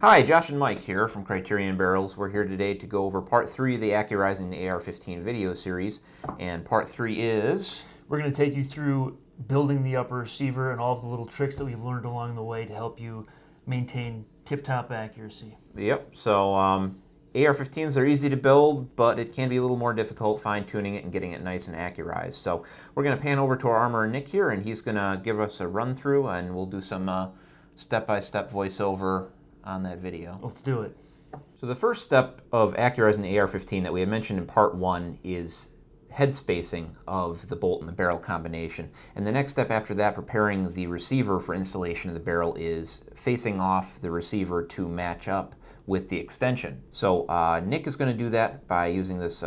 Hi, Josh and Mike here from Criterion Barrels. We're here today to go over part 3 of the Accurizing the AR-15 video series, and part 3 is... We're going to take you through building the upper receiver and all of the little tricks that we've learned along the way to help you maintain tip-top accuracy. Yep, so AR-15s are easy to build, but it can be a little more difficult fine-tuning it and getting it nice and accurized. So we're going to pan over to our armorer Nick here, and he's going to give us a run-through, and we'll do some step-by-step voiceover on that video. Let's do it. So the first step of accurizing the AR-15 that we had mentioned in part 1 is head spacing of the bolt and the barrel combination. And the next step after that, preparing the receiver for installation of the barrel, is facing off the receiver to match up with the extension. So Nick is going to do that by using this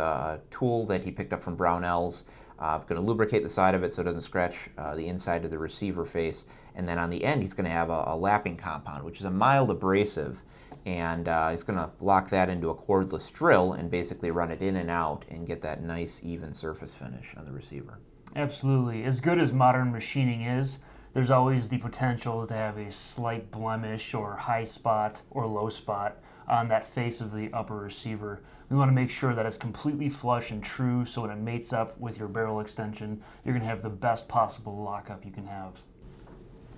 tool that he picked up from Brownells. Going to lubricate the side of it so it doesn't scratch the inside of the receiver face. And then on the end, he's going to have a lapping compound, which is a mild abrasive. And he's going to lock that into a cordless drill and basically run it in and out and get that nice, even surface finish on the receiver. Absolutely. As good as modern machining is, there's always the potential to have a slight blemish or high spot or low spot on that face of the upper receiver. We want to make sure that it's completely flush and true, so when it mates up with your barrel extension, you're going to have the best possible lockup you can have.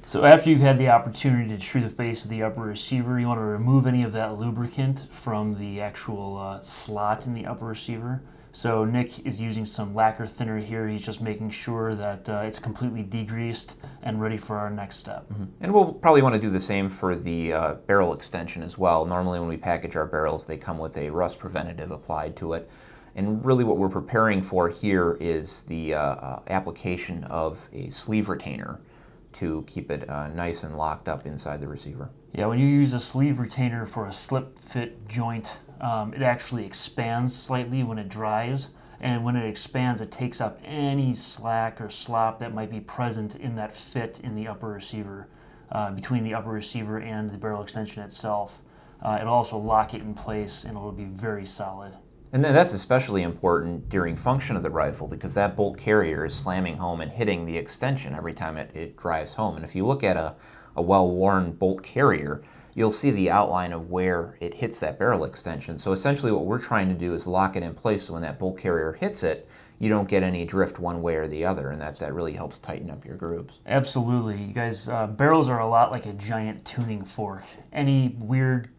So after you've had the opportunity to true the face of the upper receiver, you want to remove any of that lubricant from the actual slot in the upper receiver. So Nick is using some lacquer thinner here. He's just making sure that it's completely degreased and ready for our next step. Mm-hmm. And we'll probably want to do the same for the barrel extension as well. Normally when we package our barrels, they come with a rust preventative applied to it. And really what we're preparing for here is the application of a sleeve retainer to keep it nice and locked up inside the receiver. Yeah, when you use a sleeve retainer for a slip fit joint, it actually expands slightly when it dries, and when it expands, it takes up any slack or slop that might be present in that fit in the upper receiver, between the upper receiver and the barrel extension itself. It'll also lock it in place, and it'll be very solid. And then that's especially important during function of the rifle, because that bolt carrier is slamming home and hitting the extension every time it drives home. And if you look at a well-worn bolt carrier, you'll see the outline of where it hits that barrel extension. So essentially what we're trying to do is lock it in place so when that bolt carrier hits it, you don't get any drift one way or the other, and that really helps tighten up your grooves. Absolutely. You guys, barrels are a lot like a giant tuning fork. Any weird,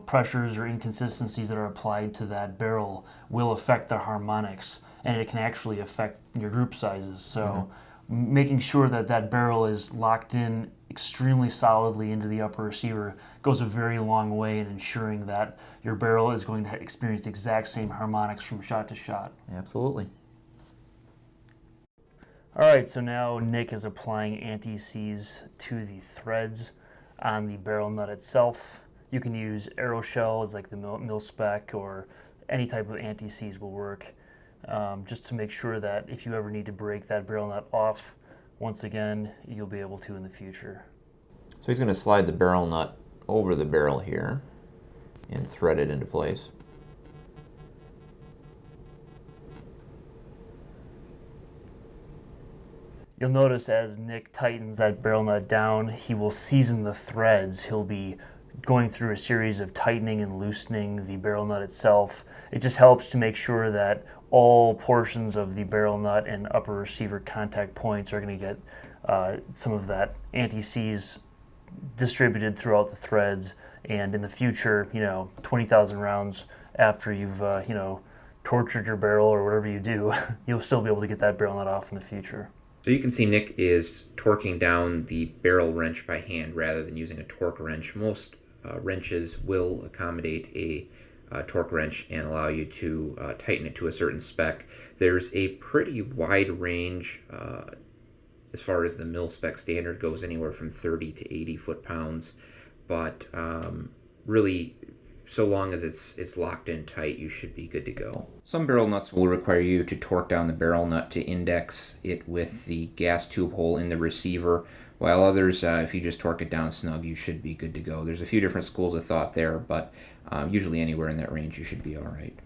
pressures or inconsistencies that are applied to that barrel will affect the harmonics, and it can actually affect your group sizes. So making sure that that barrel is locked in extremely solidly into the upper receiver goes a very long way in ensuring that your barrel is going to experience the exact same harmonics from shot to shot. Absolutely. All right, so now Nick is applying anti-seize to the threads on the barrel nut itself. You can use arrow shells like the mil-spec, or any type of anti-seize will work, just to make sure that if you ever need to break that barrel nut off, once again, you'll be able to in the future. So he's going to slide the barrel nut over the barrel here and thread it into place. You'll notice as Nick tightens that barrel nut down, he will season the threads. He'll be going through a series of tightening and loosening the barrel nut itself. It just helps to make sure that all portions of the barrel nut and upper receiver contact points are going to get some of that anti-seize distributed throughout the threads. And in the future, 20,000 rounds after you've, tortured your barrel or whatever you do, you'll still be able to get that barrel nut off in the future. So you can see Nick is torquing down the barrel wrench by hand rather than using a torque wrench. Most wrenches will accommodate a torque wrench and allow you to tighten it to a certain spec. There's a pretty wide range as far as the mil-spec standard goes, anywhere from 30 to 80 foot-pounds. But really, so long as it's locked in tight, you should be good to go. Some barrel nuts will require you to torque down the barrel nut to index it with the gas tube hole in the receiver, while others, if you just torque it down snug, you should be good to go. There's a few different schools of thought there, but usually anywhere in that range you should be all right.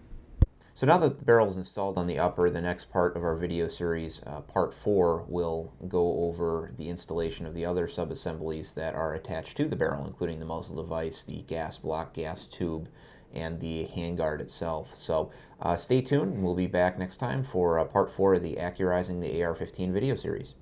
So now that the barrel is installed on the upper, the next part of our video series, part 4, will go over the installation of the other subassemblies that are attached to the barrel, including the muzzle device, the gas block, gas tube, and the handguard itself. So stay tuned, and we'll be back next time for part 4 of the Accurizing the AR-15 video series.